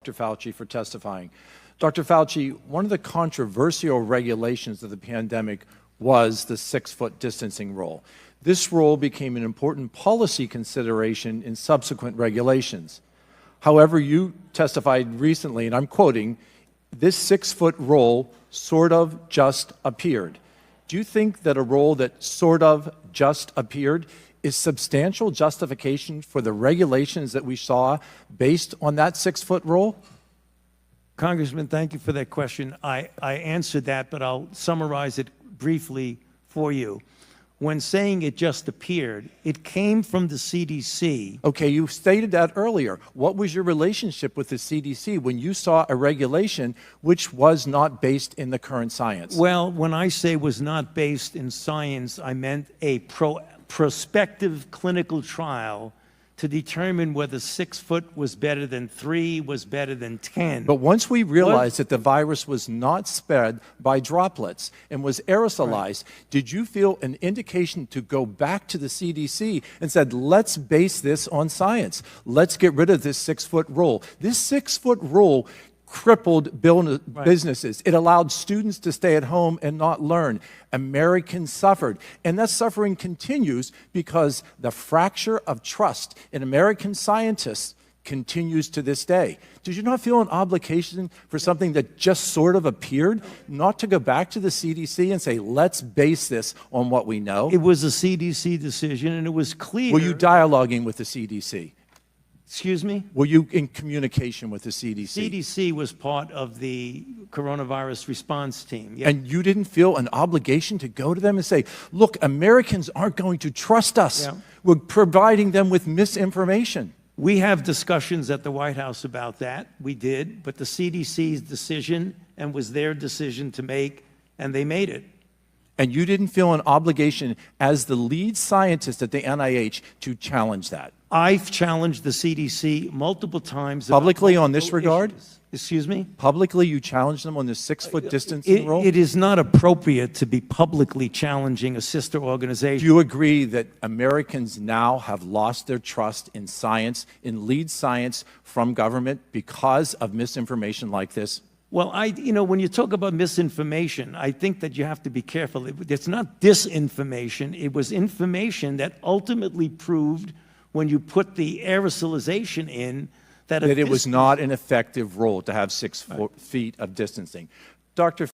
Dr. Fauci, for testifying. Dr. Fauci, one of the controversial regulations of the pandemic was the 6-foot distancing rule. This rule became an important policy consideration in subsequent regulations. However, you testified recently, and I'm quoting, this 6-foot rule sort of just appeared. Do you think that a rule that sort of just appeared is substantial justification for the regulations that we saw based on that 6-foot rule? Congressman, thank you for that question. I answered that, but I'll summarize it briefly for you. When saying it just appeared, it came from the CDC. Okay, you stated that earlier. What was your relationship with the CDC when you saw a regulation which was not based in the current science? Well, when I say was not based in science, I meant a prospective clinical trial to determine whether 6 foot was better than 3, was better than 10. But once we realized that the virus was not spread by droplets and was aerosolized, did you feel an indication to go back to the CDC and said, let's base this on science. Let's get rid of this 6-foot rule. This 6-foot rule crippled businesses. It allowed students to stay at home and not learn. Americans suffered. And that suffering continues because the fracture of trust in American scientists continues to this day. Did you not feel an obligation for something that just sort of appeared, not to go back to the CDC and say, let's base this on what we know? It was a CDC decision, and it was clear. Were you dialoguing with the CDC? Excuse me? Were you in communication with the CDC? CDC was part of the coronavirus response team. Yeah. And you didn't feel an obligation to go to them and say, look, Americans aren't going to trust us. Yeah. We're providing them with misinformation. We have discussions at the White House about that. We did, but the CDC's decision and was their decision to make, and they made it. And you didn't feel an obligation as the lead scientist at the NIH to challenge that? I've challenged the CDC multiple times. Publicly on this regard? Issues. Excuse me? Publicly you challenged them on the 6-foot distancing rule? It is not appropriate to be publicly challenging a sister organization. Do you agree that Americans now have lost their trust in science, in lead science from government because of misinformation like this? Well, when you talk about misinformation, I think that you have to be careful. It's not disinformation. It was information that ultimately proved, when you put the aerosolization in, that it was not an effective rule to have 6 feet of distancing. Dr.